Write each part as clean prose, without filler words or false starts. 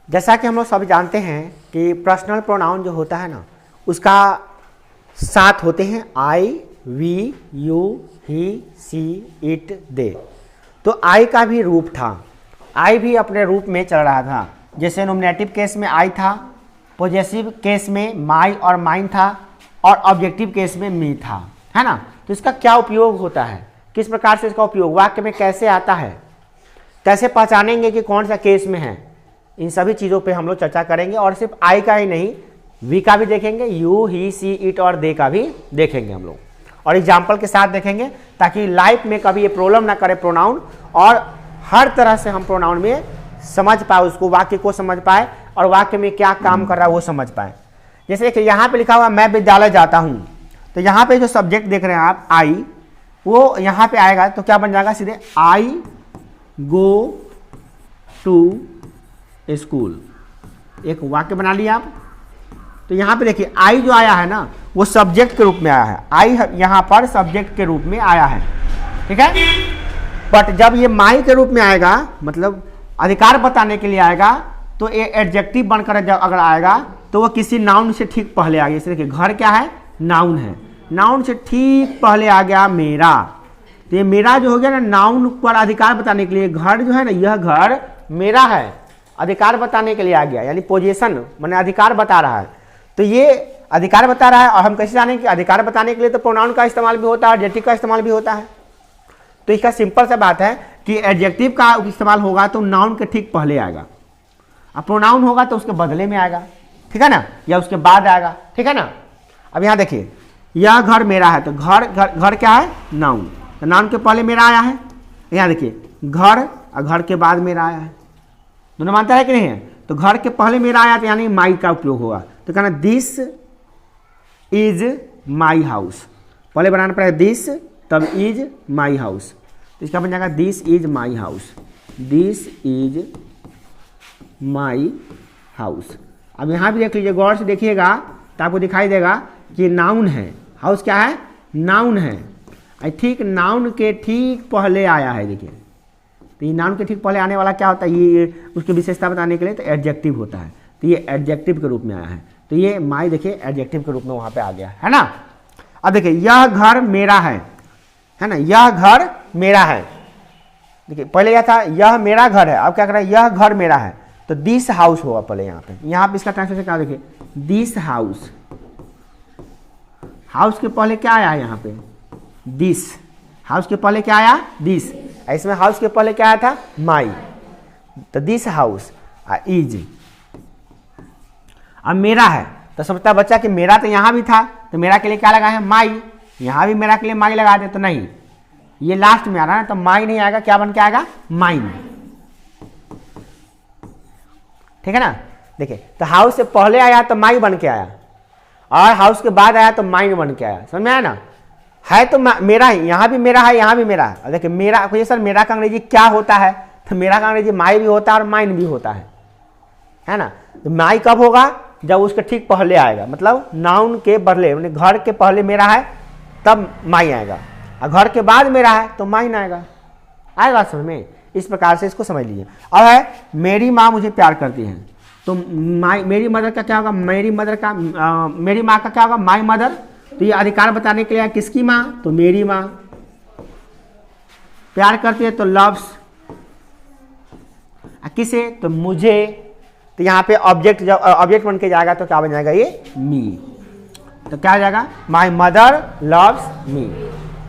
जैसा कि हम लोग सब जानते हैं कि पर्सनल प्रोनाउन जो होता है ना, उसका 7 होते हैं, I, we, you, he, she, it, they. तो आई का भी रूप था, आई भी अपने रूप में चल रहा था। जैसे नॉमिनेटिव केस में आई था, पॉजेसिव केस में माई और माइन था, और ऑब्जेक्टिव केस में मी था, है ना। तो इसका क्या उपयोग होता है, किस प्रकार से इसका उपयोग वाक्य में कैसे आता है, कैसे पहचानेंगे कि कौन सा केस में है, इन सभी चीज़ों पे हम लोग चर्चा करेंगे। और सिर्फ आई का ही नहीं, वी का भी देखेंगे, यू, ही, सी, इट और दे का भी देखेंगे हम लोग, और एग्जाम्पल के साथ देखेंगे, ताकि लाइफ में कभी ये प्रॉब्लम ना करे प्रोनाउन, और हर तरह से हम प्रोनाउन में समझ पाए, उसको वाक्य को समझ पाए, और वाक्य में क्या काम कर रहा है वो समझ पाए। जैसे कि यहाँ पे लिखा हुआ मैं विद्यालय जाता हूँ, तो यहाँ पे जो सब्जेक्ट देख रहे हैं आप आई, वो यहाँ पे आएगा तो क्या बन जाएगा, सीधे आई गो टू स्कूल, एक वाक्य बना लिया आप। तो यहाँ पे देखिए आई जो आया है ना, वो सब्जेक्ट के रूप में आया है, आई यहाँ पर सब्जेक्ट के रूप में आया है, ठीक है। बट जब ये माई के रूप में आएगा, मतलब अधिकार बताने के लिए आएगा, तो ये एडजेक्टिव बनकर जब अगर आएगा तो वो किसी नाउन से ठीक पहले आ गया। जैसे देखिए घर क्या है, नाउन है, नाउन से ठीक पहले आ गया मेरा, तो ये मेरा जो हो गया ना, नाउन पर अधिकार बताने के लिए, घर जो है ना, यह घर मेरा है, अधिकार बताने के लिए आ गया, यानी पोजीशन माने अधिकार बता रहा है। तो ये अधिकार बता रहा है, और हम कैसे जानें कि अधिकार बताने के लिए तो प्रोनाउन का इस्तेमाल भी होता है, एडजेक्टिव का इस्तेमाल भी होता है। तो इसका सिंपल सा बात है कि एडजेक्टिव का इस्तेमाल होगा तो नाउन के ठीक पहले आएगा, अब प्रोनाउन होगा तो उसके बदले में आएगा, ठीक है ना, या उसके बाद आएगा, ठीक है ना। अब यहाँ देखिए यह घर मेरा है, तो घर घर घर क्या है, नाउन, तो नाउन के पहले मेरा आया है। यहाँ देखिए घर और घर के बाद मेरा आया है, दोनों मानता है कि नहीं है। तो घर के पहले मेरा आया तो यानी माई का उपयोग होगा, तो कहना दिस इज माई हाउस, पहले बनाना पड़ेगा दिस, तब इज माई हाउस, तो इसका बन जाएगा this is my house, this is my house. अब यहाँ भी देख लीजिए, गौर से देखिएगा तो आपको दिखाई देगा कि नाउन है, हाउस क्या है, नाउन है, ठीक नाउन के ठीक पहले आया है। देखिए तो ये नाउन के ठीक पहले आने वाला क्या होता है, ये उसकी विशेषता बताने के लिए तो एडजेक्टिव होता है, तो ये एडजेक्टिव के रूप में आया है। तो ये माई देखिए एडजेक्टिव के रूप में वहाँ पे आ गया है ना। अब देखिए यह घर मेरा है ना, यह घर मेरा है। देखिए पहले यह था यह मेरा घर है, अब क्या कर रहा है, यह घर मेरा है, तो दिस हाउस होगा पहले यहाँ पे इसका ट्रांसलेशन क्या, देखिए दिस हाउस, हाउस के पहले क्या आया यहाँ पे, दिस, हाउस के पहले क्या आया, दिस, इसमें हाउस के पहले क्या आया था, माई, तो दिस हाउस इज। अब मेरा है तो समझता बच्चा कि मेरा तो यहाँ भी था, तो मेरा के लिए क्या लगा है, माई, यहाँ भी मेरा के लिए माई लगा दे, तो नहीं, ये लास्ट में आ रहा है तो माई नहीं आएगा, क्या बन के आएगा, माइन, ठीक है ना। देखिए तो हाउस से पहले आया तो माई बन के आया, और हाउस के बाद आया तो माइन बन के आया, समझ में आया ना। है तो मेरा ही, यहाँ भी मेरा है, यहाँ भी मेरा है। देखिए मेरा कोई सर मेरा का अंग्रेजी क्या होता है, तो मेरा का अंग्रेजी माई भी होता है और माइन भी होता है ना। तो माई कब होगा, जब उसके ठीक पहले आएगा, मतलब नाउन के बदले, घर के पहले मेरा है तब माई आएगा, और घर के बाद मेरा है तो माइन आएगा समझ में। इस प्रकार से इसको समझ लीजिए। अब है मेरी माँ मुझे प्यार करती है, तो मेरी मदर का क्या होगा, मेरी माँ का क्या होगा, माई मदर, तो ये अधिकार बताने के लिए किसकी माँ, तो मेरी माँ, प्यार करती है तो लव्स, किसे, तो मुझे, तो यहाँ पे ऑब्जेक्ट जब ऑब्जेक्ट बन के जाएगा तो क्या बन जाएगा, ये मी, तो क्या हो जाएगा, माई मदर लव्स मी।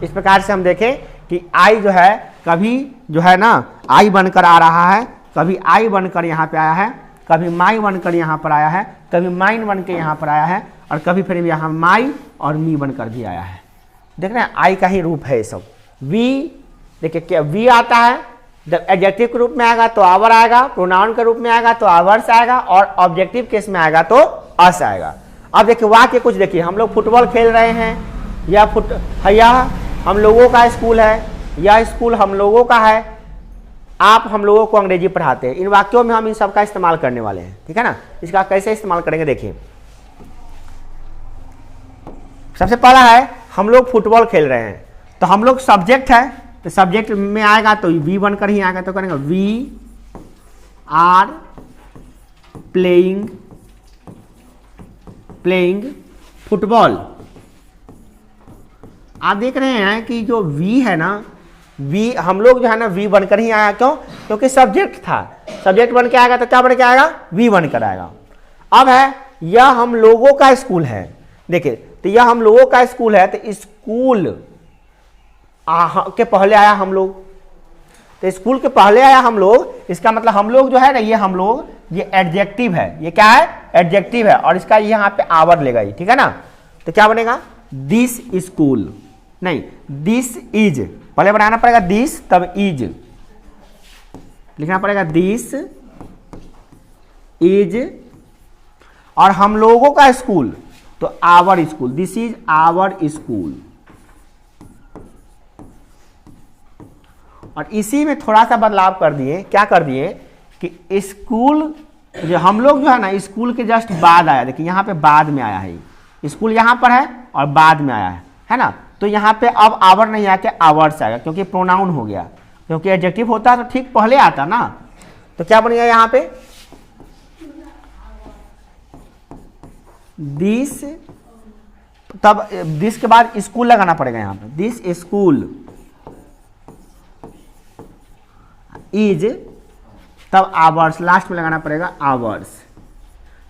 इस प्रकार से हम देखें कि आई जो है कभी जो है ना आई बनकर आ रहा है, कभी आई बनकर यहाँ पे आया है, कभी माई बनकर यहाँ पर आया है, कभी माइन बन के यहाँ पर आया है, और कभी फिर यहाँ माई और मी बनकर भी आया है। देख रहे हैं आई का ही रूप है ये सब। वी देखिए क्या वी आता है, जब एडजेक्टिव के रूप में आएगा तो आवर आएगा, प्रोनाउन के रूप में आएगा तो आवर्स आएगा, और ऑब्जेक्टिव केस में आएगा तो अस आएगा। अब देखिए वाक्य कुछ देखिए, हम लोग फुटबॉल खेल रहे हैं, यह हम लोगों का स्कूल है, यह स्कूल हम लोगों का है, आप हम लोगों को अंग्रेजी पढ़ाते हैं। इन वाक्यों में हम इन सब का इस्तेमाल करने वाले हैं, ठीक है ना। इसका कैसे इस्तेमाल करेंगे देखिए, सबसे पहला है हम लोग फुटबॉल खेल रहे हैं, तो हम लोग सब्जेक्ट है, तो सब्जेक्ट में आएगा तो वी बनकर ही आएगा, तो करेंगे वी आर प्लेइंग फुटबॉल। आप देख रहे हैं कि जो वी है ना, वी हम लोग जो है ना वी बनकर ही आया। क्यों? क्योंकि सब्जेक्ट था, सब्जेक्ट बन के आएगा तो क्या बन के आएगा? वी बनकर आएगा। अब है यह हम लोगों का स्कूल है। देखिए, तो यह हम लोगों का स्कूल है, तो स्कूल के पहले आया हम लोग, तो स्कूल के पहले आया हम लोग, इसका मतलब हम लोग जो है ना, ये हम लोग, ये एडजेक्टिव है। ये क्या है? एडजेक्टिव है, और इसका यहाँ पे आवर लेगा ये, ठीक है ना। तो क्या बनेगा? दिस स्कूल, नहीं दिस इज, पहले बनाना पड़ेगा दिस तब इज लिखना पड़ेगा, दिस इज। और हम लोगों का स्कूल तो our school, this is our school. और इसी में थोड़ा सा बदलाव कर दिए। क्या कर दिए कि स्कूल जो हम लोग जो है ना, स्कूल के जस्ट बाद आया। देखिए यहाँ पे बाद में आया है, स्कूल यहाँ पर है और बाद में आया है ना। तो यहाँ पे अब आवर नहीं आके आवर्स आएगा, क्योंकि प्रोनाउन हो गया। क्योंकि एडजेक्टिव होता है तो ठीक पहले आता ना। तो क्या बन गया यहाँ पे? दिस, तब दिस के बाद स्कूल लगाना पड़ेगा यहाँ पे, दिस स्कूल इज, तब आवर्स लास्ट में लगाना पड़ेगा, आवर्स।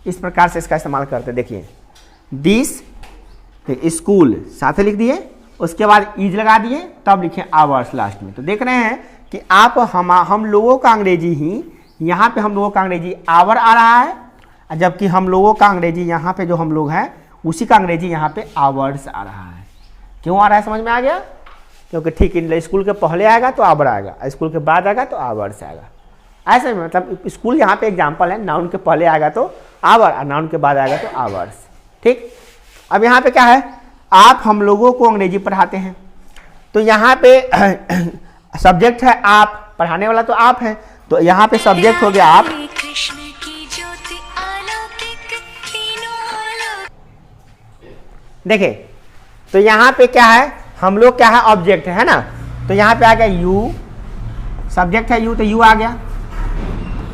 इस प्रकार से इसका इस्तेमाल करते। देखिए दिस स्कूल साथ लिख दिए, उसके बाद इज लगा दिए, तब लिखे आवर्स लास्ट में। तो देख रहे हैं कि आप हम लोगों का अंग्रेजी ही यहाँ पे हम लोगों का अंग्रेजी आवर आ रहा है, जबकि हम लोगों का अंग्रेजी यहाँ पे जो हम लोग हैं उसी का अंग्रेजी यहाँ पे आवर्स आ रहा है। क्यों आ रहा है? समझ में आ गया? क्योंकि ठीक स्कूल के पहले आएगा तो आवर आएगा, स्कूल के बाद आएगा तो आवर्स आएगा। ऐसे मतलब स्कूल यहाँ पे एग्जाम्पल है, नाउन के पहले आएगा तो आवर और नाउन के बाद आएगा तो आवर्स। ठीक, अब यहाँ पे क्या है? आप हम लोगों को अंग्रेजी पढ़ाते हैं, तो यहाँ पे सब्जेक्ट है आप, पढ़ाने वाला तो आप है, तो यहाँ पे सब्जेक्ट हो गया आप। देखिए तो यहाँ पे क्या है? हम लोग क्या है? ऑब्जेक्ट है ना। तो यहाँ पे आ गया यू, सब्जेक्ट है यू, तो यू आ गया।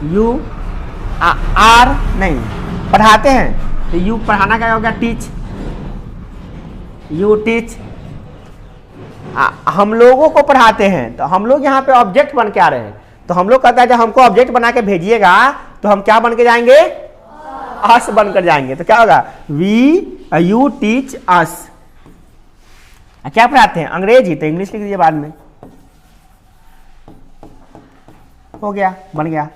यू आर नहीं, पढ़ाते हैं तो यू, पढ़ाना क्या हो गया? Teach, you teach. हम लोगों को पढ़ाते हैं तो हम लोग यहाँ पे ऑब्जेक्ट बन के आ रहे हैं। तो हम लोग कहते हैं जब हमको ऑब्जेक्ट बना के भेजिएगा तो हम क्या बन के जाएंगे? अस बनकर जाएंगे। तो क्या होगा? We you teach us. क्या पढ़ाते हैं? अंग्रेजी, तो इंग्लिश लिख दीजिए बाद में, हो गया, बन गया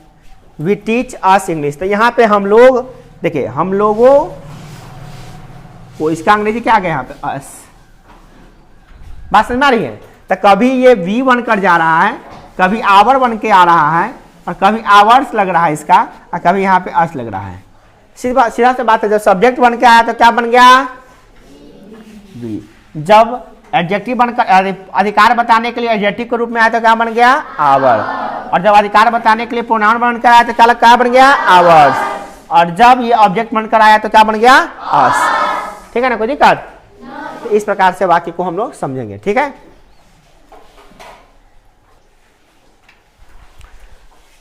वी टीच अस इंग्लिश। तो यहाँ पे हम लोग, देखिए हम लोगों को, इसका अंग्रेजी क्या आ गया यहाँ पे? अस। बात समझ में आ रही है? तो कभी ये वी बनकर जा रहा है, कभी आवर बन के आ रहा है, और कभी आवर्स लग रहा है इसका, और कभी यहाँ पे अस लग रहा है। सीधा से बात है, जब सब्जेक्ट बन के आया तो क्या बन गया? वी। जब एडजेक्टिव बनकर अधिकार बताने के लिए एडजेक्टिव के रूप में आया तो क्या बन गया? आवर। और जब अधिकार बताने के लिए प्रोनाउन बनकर आया तो क्या बन गया? आवर्स। और जब ये ऑब्जेक्ट बनकर आया तो क्या बन गया? अस। ठीक है ना, कोई दिक्कत? तो इस प्रकार से वाक्य को हम लोग समझेंगे। ठीक है,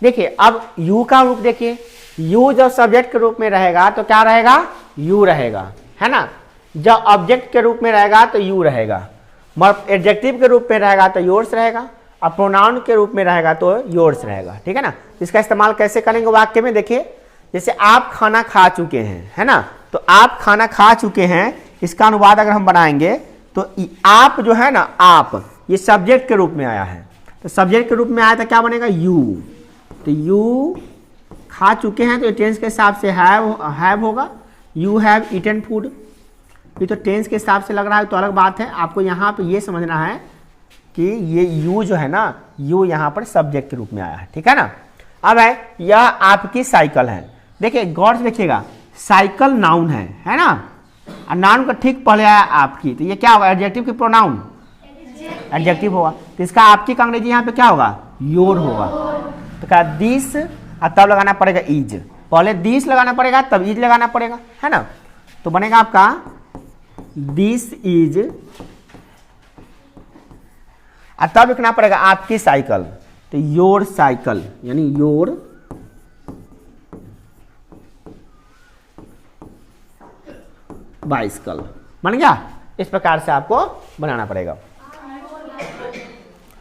देखिए अब यू का रूप देखिए। यू जब सब्जेक्ट के रूप में रहेगा तो क्या रहेगा? यू रहेगा, है ना। जब ऑब्जेक्ट के रूप में रहेगा तो यू रहेगा, मगर एडजेक्टिव के रूप में रहेगा तो योर्स रहेगा, और प्रोनाउन के रूप में रहेगा तो योर्स रहेगा। ठीक है ना। इसका इस्तेमाल कैसे करेंगे वाक्य में? देखिए जैसे आप खाना खा चुके हैं, है ना, तो आप खाना खा चुके हैं, इसका अनुवाद अगर हम बनाएंगे तो आप जो है ना, आप, ये सब्जेक्ट के रूप में आया है, तो सब्जेक्ट के रूप में आया तो क्या बनेगा? यू। तो यू खा चुके हैं तो टेंस के हिसाब से हैव होगा। You have eaten food. ये तो टेंस के हिसाब से लग रहा है तो अलग बात है। आपको यहाँ पे ये समझना है कि ये यू जो है ना, यू यहाँ पर सब्जेक्ट के रूप में आया है। ठीक है ना। अब है यह आपकी साइकिल है। देखिए गौर से देखिएगा, साइकिल नाउन है ना, और नाउन का ठीक पहले आया आपकी, तो ये क्या होगा? एडजेक्टिव की प्रोनाउन एडजेक्टिव होगा, तो इसका आपकी का अंग्रेजी यहाँ पे क्या होगा? योर होगा। तो क्या दिस, और तब लगाना पड़ेगा इज, पहले दिस लगाना पड़ेगा तब इज लगाना पड़ेगा, है ना। तो बनेगा आपका दिस इज, और तब लिखना पड़ेगा आपकी साइकिल, तो योर साइकिल, यानी योर बाइसिकल। बन गया? इस प्रकार से आपको बनाना पड़ेगा।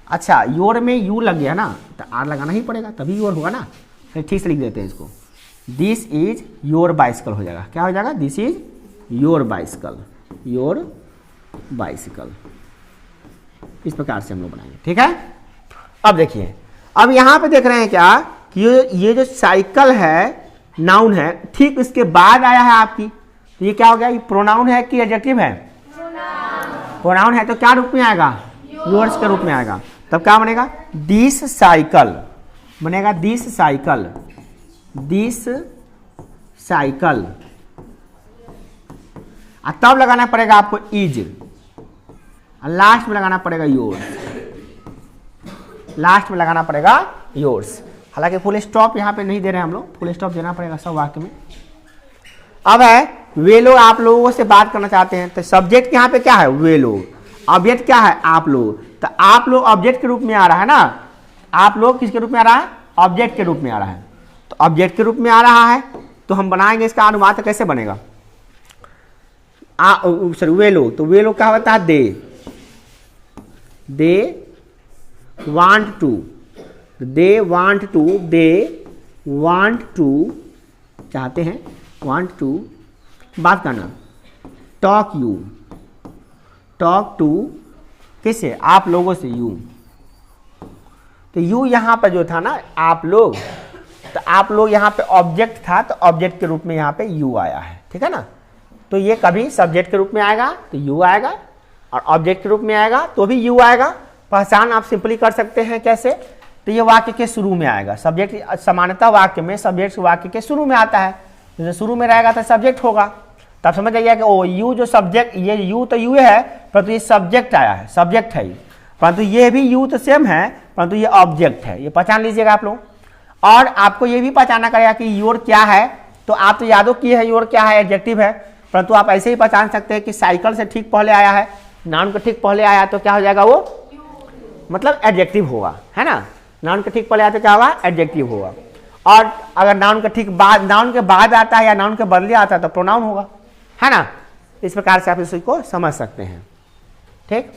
अच्छा, योर में यू लग गया ना, तो आर लगाना ही पड़ेगा, तभी योर होगा ना। ठीक से लिख देते हैं इसको, दिस इज योर बाइसिकल हो जाएगा। क्या हो जाएगा? This is your bicycle, your bicycle. इस प्रकार से हम लोग बनाएंगे, ठीक है। अब देखिए, अब यहां पे देख रहे हैं क्या कि ये जो साइकिल है नाउन है, ठीक इसके बाद आया है आपकी, तो ये क्या हो गया? ये प्रोनाउन है कि एडजेक्टिव है? प्रोनाउन है, तो क्या रूप में आएगा? योर्स के रूप में आएगा। तब क्या बनेगा? दिस साइकिल बनेगा, दिस साइकिल, दिस साइकिल। तब लगाना पड़ेगा आपको इज, लास्ट में लगाना पड़ेगा योर्स, लास्ट में लगाना पड़ेगा योर्स। हालांकि फुल स्टॉप यहाँ पे नहीं दे रहे हैं हम लोग, फुल स्टॉप देना पड़ेगा सब वाक्य में। अब है वे लोग आप लोगों से बात करना चाहते हैं, तो सब्जेक्ट यहाँ पे क्या है? वे लोग। ऑब्जेक्ट क्या है? आप लोग। तो आप लोग ऑब्जेक्ट के रूप में आ रहा है ना, आप लोग किसके रूप में आ रहा है? ऑब्जेक्ट के रूप में आ रहा है। तो ऑब्जेक्ट के रूप में आ रहा है, तो हम बनाएंगे इसका अनुवाद। तो कैसे बनेगा? सॉरी, वे लोग। तो वे लोग क्या होता है? They want to, they want to, they want to चाहते हैं, वांट टू बात करना, टॉक यू, टॉक टू किससे? आप लोगों से, यू। तो यू यहाँ पर जो था ना, आप लोग, तो आप लोग यहाँ पे ऑब्जेक्ट था, तो ऑब्जेक्ट के रूप में यहाँ पे यू आया है, ठीक है ना। तो ये कभी सब्जेक्ट के रूप में आएगा तो यू आएगा, और ऑब्जेक्ट के रूप में आएगा तो भी यू आएगा। पहचान आप सिंपली कर सकते हैं कैसे? तो ये वाक्य के शुरू में आएगा। सब्जेक्ट सामान्यतः वाक्य में सब्जेक्ट वाक्य के शुरू में आता है, तो शुरू में रहेगा तो सब्जेक्ट होगा। तब समझ जाइए कि ओ यू जो सब्जेक्ट, ये यू तो यू है, परंतु ये सब्जेक्ट आया है, सब्जेक्ट है, परंतु ये भी यू तो सेम है, परंतु ये ऑब्जेक्ट है। ये पहचान लीजिएगा आप लोग। और आपको ये भी पहचाना करेगा कि योर क्या है, तो आप तो यादों किए है योर क्या है, एडजेक्टिव है, परंतु आप ऐसे ही पहचान सकते हैं कि साइकिल से ठीक पहले आया है, नाउन के ठीक पहले आया तो क्या हो जाएगा? वो मतलब एडजेक्टिव होगा, है ना। नाउन के ठीक पहले आया तो क्या होगा? एडजेक्टिव होगा। और अगर नाउन के ठीक बाद, नाउन के बाद आता है या नाउन के बदले आता है तो प्रोनाउन होगा, है ना। इस प्रकार से आप इसको समझ सकते हैं, ठीक।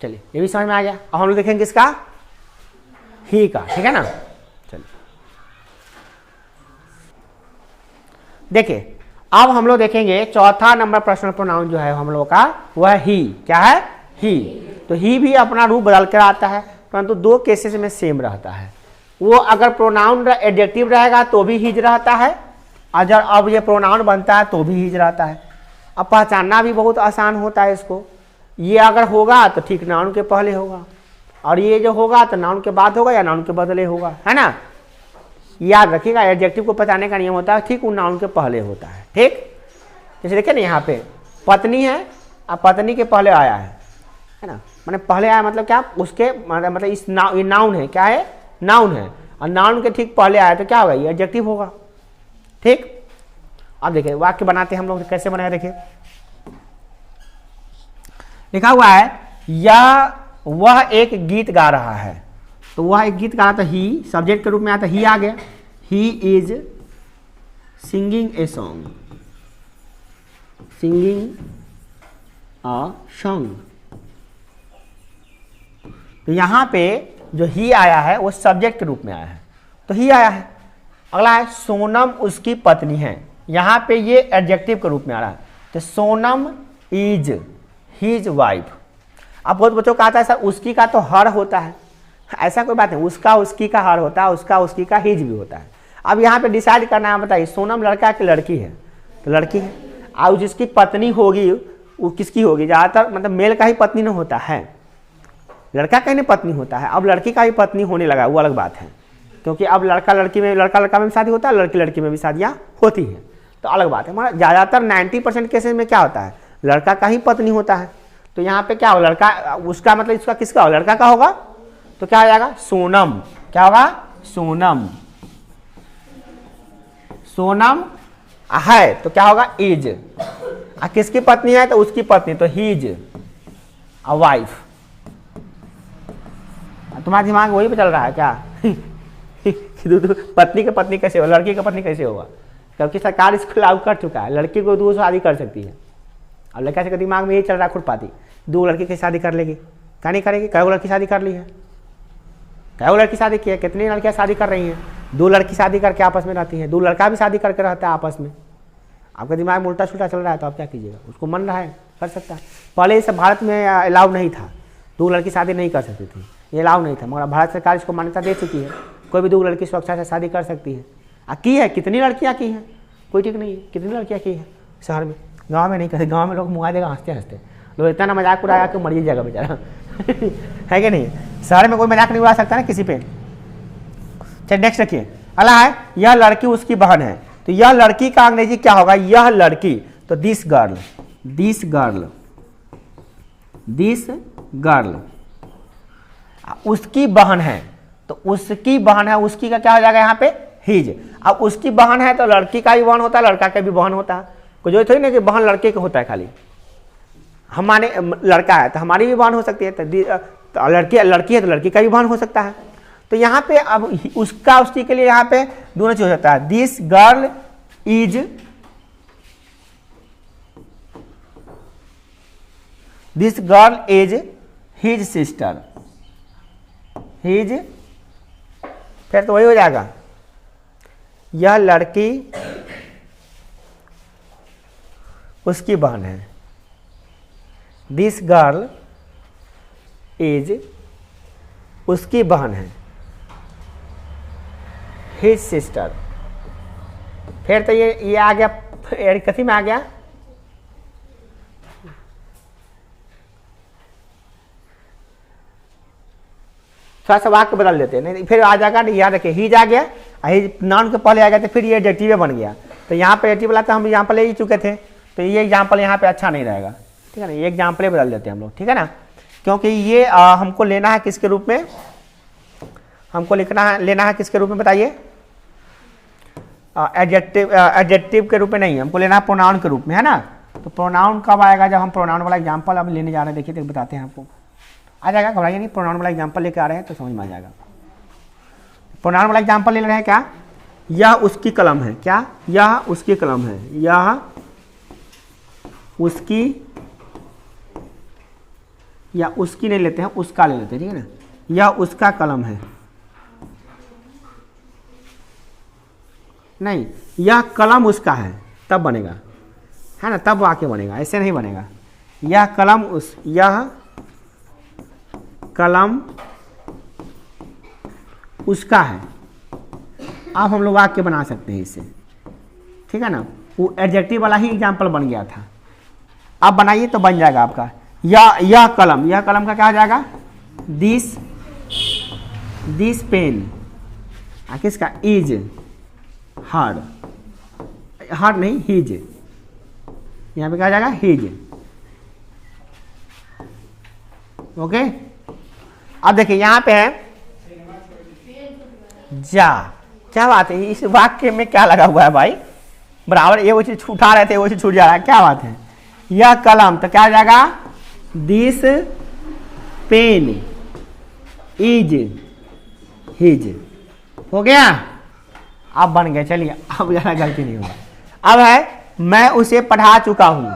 चलिए, ये भी समझ में आ गया। अब हम लोग देखेंगे किसका? ही का, ठीक है ना। चलिए देखिए, अब हम लोग देखेंगे चौथा नंबर पर्सनल प्रोनाउन जो है हम लोग का, वह ही। क्या है? ही। तो ही भी अपना रूप बदल कर आता है, परंतु दो केसेस में सेम रहता है। वो अगर प्रोनाउन एडजेक्टिव रहेगा तो भी हिज रहता है, अगर अब ये प्रोनाउन बनता है तो भी हिज रहता है। अब पहचानना भी बहुत आसान होता है इसको। ये अगर होगा तो ठीक नाउन के पहले होगा, और ये जो होगा तो नाउन के बाद होगा या नाउन के बदले होगा, है ना। याद रखिएगा, एडजेक्टिव को पहचानने का नियम होता है, ठीक वो नाउन के पहले होता है, ठीक। जैसे देखिए ना, यहाँ पे पत्नी है, अब पत्नी के पहले आया है ना, मैंने पहले आया मतलब क्या? उसके मतलब इस ये नाउन है, क्या है? नाउन है, और नाउन के ठीक पहले आया तो क्या होगा? ये एडजेक्टिव होगा, ठीक। अब देखिए वाक्य बनाते हैं हम लोग, कैसे बनाए देखिए। लिखा हुआ है, या वह एक गीत गा रहा है, तो वह एक गीत गा रहा था, ही सब्जेक्ट के रूप में आता, ही आ गया। He is singing a song, singing a song. तो यहां पे जो ही आया है वो सब्जेक्ट के रूप में आया है, तो ही आया है। अगला है, सोनम उसकी पत्नी है, यहां पे ये एडजेक्टिव के रूप में आ रहा है, तो सोनम इज हिज वाइफ। अब बहुत बच्चों का आता है सर उसकी का तो हर होता है, ऐसा कोई बात नहीं, उसका उसकी का हर होता है, उसका उसकी का हिज भी होता है। अब यहाँ पे डिसाइड करना है, बताइए सोनम लड़का की लड़की है, तो लड़की है। और जिसकी पत्नी होगी वो किसकी होगी? ज़्यादातर मतलब मेल का ही पत्नी नहीं होता है, लड़का का ही नहीं पत्नी होता है। अब लड़की का भी पत्नी होने लगा, वो अलग बात है, क्योंकि अब लड़का लड़की में, लड़का लड़का में भी शादी होता है, लड़की लड़की में भी शादियाँ होती हैं, तो अलग बात है। मगर ज़्यादातर 90% केसेस में क्या होता है? लड़का का ही पत्नी होता है। तो यहाँ पे क्या हो? लड़का, उसका मतलब इसका किसका हो? लड़का का होगा, तो क्या हो जाएगा? सोनम। क्या होगा? सोनम। सोनम है तो क्या होगा? इज। किसकी पत्नी है? तो उसकी पत्नी, तो हीज अ वाइफ। तुम्हारा दिमाग वही पे चल रहा है क्या? पत्नी का पत्नी कैसे होगा, लड़की का पत्नी कैसे होगा? क्योंकि सरकार इसको लागू कर चुका है, लड़की को 2 शादी कर सकती है। अब लड़का के दिमाग में यही चल रहा है खुरपाती, 2 लड़की की शादी कर लेगी, क्या नहीं करेगी? कई लड़की शादी कर ली है, कई लड़की शादी की है, कितनी लड़कियां शादी कर रही हैं? 2 लड़की शादी करके आपस में रहती हैं, 2 लड़का भी शादी करके रहता है आपस में। आपका दिमाग में उल्टा सुल्टा चल रहा है तो आप क्या कीजिएगा? उसको मन रहा है कर सकता है। पहले इस भारत में अलाउ नहीं था, 2 लड़की शादी नहीं कर सकती थी, ये अलाउ नहीं था, मगर भारत सरकार इसको मान्यता दे चुकी है, कोई भी 2 लड़की स्वेच्छा से शादी कर सकती है। की है, कितनी लड़कियाँ की हैं कोई ठीक नहीं है, कितनी लड़कियाँ की हैं शहर में, गाँव में नहीं करते। गाँव में लोग मुँगा देगा हंसते हंसते, लोग इतना मजाक उड़ाया कि मर जाएगा बेचारा। है कि नहीं? शहर में कोई मजाक नहीं उड़ा सकता ना किसी पे। चलिए नेक्स्ट रखिए, अगला है यह लड़की उसकी बहन है। तो यह लड़की का अंग्रेजी क्या होगा? यह लड़की, तो this girl, this girl, this girl उसकी बहन है, तो उसकी बहन है, उसकी का क्या हो जाएगा यहाँ पे? हिज। अब उसकी बहन है तो लड़की का भी बहन होता है, लड़का का भी बहन होता है। कोई जो थोड़ी ना कि बहन लड़के का होता है खाली, हमारे लड़का है तो हमारी भी बहन हो सकती है, तो लड़की है तो लड़की का भी बहन हो सकता है। तो यहाँ पे अब उसका उसकी के लिए यहाँ पे दोनों चीज हो सकता है। This girl is, this girl is his sister, his, फिर तो वही हो जाएगा, यह लड़की उसकी बहन है। दिस गर्ल इज उसकी बहन है, हिज सिस्टर। फिर तो ये आ गया, कथी में आ गया? थोड़ा सा वाक्य बदल देते हैं, नहीं फिर आ जाएगा, याद रखिए हिज आ गया, हिज नाउन के पहले आ गया तो फिर ये एडजेक्टिव बन गया। तो यहाँ पे एडजेक्टिव वाला तो हम एग्जाम्पल ले ही चुके थे, तो ये एग्जाम्पल यहाँ पे अच्छा नहीं रहेगा, ठीक है ना? ये एग्जाम्पल बदल देते हैं हम लोग, ठीक है ना? क्योंकि ये हमको लेना है किसके रूप में? हमको लिखना है, लेना है किसके रूप में बताइए? एडजेक्टिव के रूप में नहीं, हमको लेना है प्रोनाउन के रूप में, है ना? तो प्रोनाउन कब आएगा? जब हम प्रोनाउन वाला एग्जाम्पल अब लेने जा रहे हैं। देखिए बताते हैं आपको, आ जाएगा, घबराइए नहीं। प्रोनाउन वाला एग्जाम्पल लेके आ रहे हैं तो समझ में आ जाएगा। प्रोनाउन वाला एग्जाम्पल ले रहे हैं क्या? यह उसकी कलम है, क्या? यह उसकी कलम है, यह उसकी, या उसकी नहीं लेते हैं, उसका ले लेते हैं, ठीक है ना? यह उसका कलम है, नहीं, यह कलम उसका है, तब बनेगा, है ना? तब वाक्य बनेगा, ऐसे नहीं बनेगा। यह कलम यह कलम उसका है। अब हम लोग वाक्य बना सकते हैं इससे, ठीक है ना? वो एडजेक्टिव वाला ही एग्जाम्पल बन गया था, अब बनाइए तो बन जाएगा आपका यह कलम, यह कलम का क्या हो जाएगा? दिस पेन किसका? इज हर, हर नहीं हिज, यहाँ पे क्या हो जाएगा? हिज। ओके, अब देखिए यहाँ पे है जा। क्या बात है, इस वाक्य में क्या लगा हुआ है भाई? बराबर ये वो चीज उठा रहे थे, वो चीज छूट जा रहा है, क्या बात है? यह कलम, तो क्या हो जाएगा? This pen is his. हो गया, अब बन गया। चलिए अब ज़्यादा गलती नहीं होगा। अब है मैं उसे पढ़ा चुका हूँ,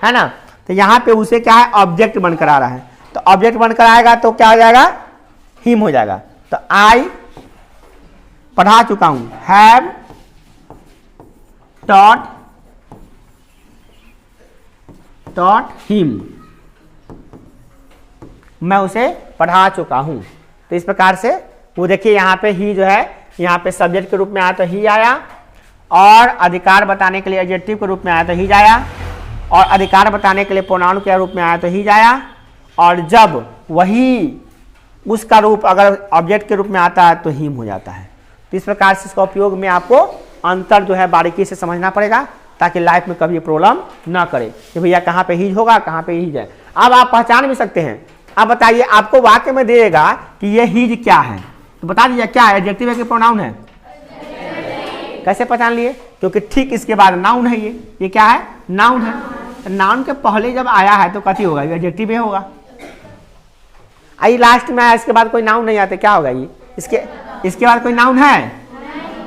है ना? तो यहाँ पे उसे क्या है? ऑब्जेक्ट बनकर आ रहा है, तो ऑब्जेक्ट बनकर आएगा तो क्या हो जाएगा? हिम हो जाएगा। तो आई पढ़ा चुका हूँ, हैव टॉट हिम, मैं उसे पढ़ा चुका हूँ। तो इस प्रकार से वो देखिए यहाँ पे ही जो है, यहाँ पे सब्जेक्ट के रूप में आया तो ही आया, और अधिकार बताने के लिए एडजेक्टिव के रूप में आया तो ही आया, और अधिकार बताने के लिए प्रोनाउन के रूप में आया तो ही आया, और जब वही उसका रूप अगर ऑब्जेक्ट के रूप में आता है तो हिम हो जाता है। तो इस प्रकार से इसका उपयोग में आपको अंतर जो है बारीकी से समझना पड़ेगा, ताकि लाइफ में कभी प्रॉब्लम ना करे कि भैया कहाँ पे ही होगा, कहाँ पे ही जाए। अब आप पहचान भी सकते हैं। अब बताइए, आपको वाक्य में देगा कि ये हिज क्या है, तो बता दीजिए क्या है? एडजेक्टिव है कि प्रोनाउन है? कैसे पहचान लिए? क्योंकि ठीक इसके बाद नाउन है, ये क्या है? नाउन है। नाउन के पहले जब आया है तो कथी होगा, ये एडजेक्टिव ही होगा। आई लास्ट में आया, इसके बाद कोई नाउन नहीं आते, क्या होगा ये, इसके बाद कोई नाउन है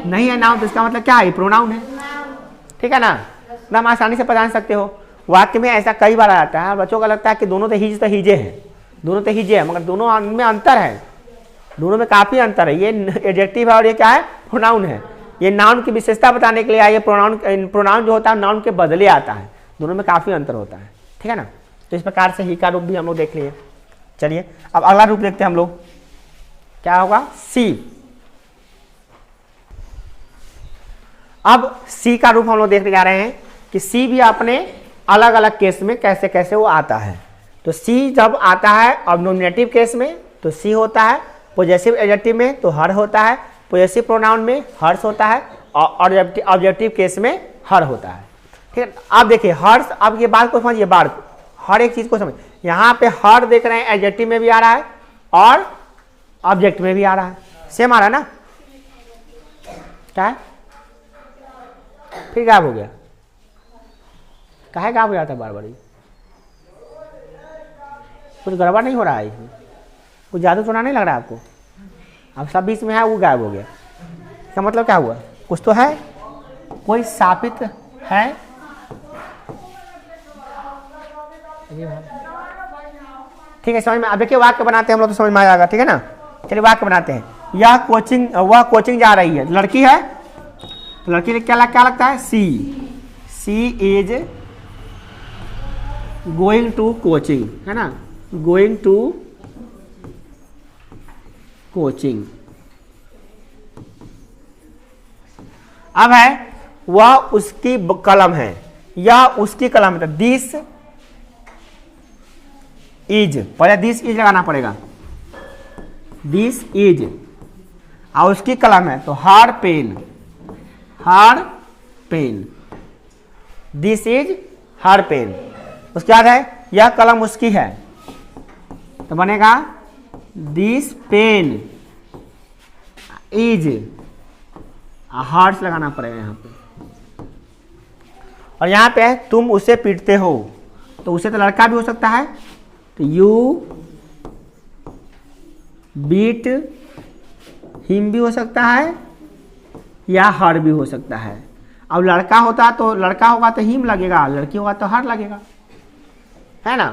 नहीं है नाउन, तो इसका मतलब क्या है, प्रोनाउन है। ठीक है ना, एकदम आसानी से पहचान सकते हो। वाक्य में ऐसा कई बार आ जाता है, बच्चों को लगता है कि दोनों तो हीजे हैं, दोनों तो हीजे है, मगर दोनों में अंतर है, दोनों में काफी अंतर है। ये एडजेक्टिव है और ये क्या है, प्रोनाउन है। ये नाउन की विशेषता बताने के लिए आया, प्रोनाउन जो होता है नाउन के बदले आता है, दोनों में काफी अंतर होता है। ठीक है ना, तो इस प्रकार से ही का रूप भी हम लोग देख लिए। चलिए अब अगला रूप देखते हैं हम लोग, क्या होगा, सी। अब सी का रूप हम लोग देखने जा रहे हैं कि सी भी अपने अलग अलग केस में कैसे कैसे वो आता है। तो सी जब आता है अब नॉमिनेटिव केस में तो सी होता है, पॉजेसिव एडजेक्टिव में तो हर होता है, पॉजेसिव प्रोनाउन में हर्ष होता है, और ऑब्जेक्टिव केस में हर होता है। ठीक है, अब देखिए हर्ष, अब ये बात को समझिए, बात हर एक चीज को समझ, यहाँ पे हर देख रहे हैं एडजेक्टिव में भी आ रहा है और ऑब्जेक्ट में भी आ रहा है, सेम आ रहा है ना, क्या है, फिर गायब हो गया, काहे गायब हो जाता है बार बार, कुछ गड़बड़ नहीं हो रहा है इसमें, कुछ जादू टोना नहीं लग रहा है आपको, अब सब बीच में है वो गायब हो गया, इसका मतलब क्या हुआ, कुछ तो है, कोई साबित है, ठीक है समझ में। अब देखिए वाक्य बनाते हैं हम लोग तो समझ में आ जाएगा। ठीक है ना, चलिए वाक्य बनाते हैं। वह कोचिंग जा रही है, लड़की है, तो लड़की क्या लगता है, सी इज गोइंग टू कोचिंग, है ना, गोइंग टू कोचिंग। अब है वह उसकी कलम है, यह उसकी कलम है, दिस इज, पहले दिस इज लगाना पड़ेगा, दिस इज, और उसकी कलम है तो her pen, this is her pen. उसके बाद है यह कलम उसकी है, तो बनेगा दिस पेन इज, हर्ष लगाना पड़ेगा यहाँ पे। और यहाँ पे है तुम उसे पीटते हो, तो उसे तो लड़का भी हो सकता है, तो यू बीट हिम भी हो सकता है या हर भी हो सकता है। अब लड़का होता तो लड़का होगा तो हिम लगेगा, लड़की होगा तो हर लगेगा, है ना।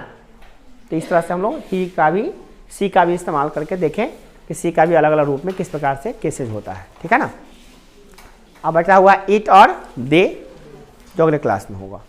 तो इस तरह से हम लोग ही का भी, सी का भी इस्तेमाल करके देखें कि सी का भी अलग अलग रूप में किस प्रकार से केसेज होता है। ठीक है ना। अब बचा हुआ इट और दे, जो अगले क्लास में होगा।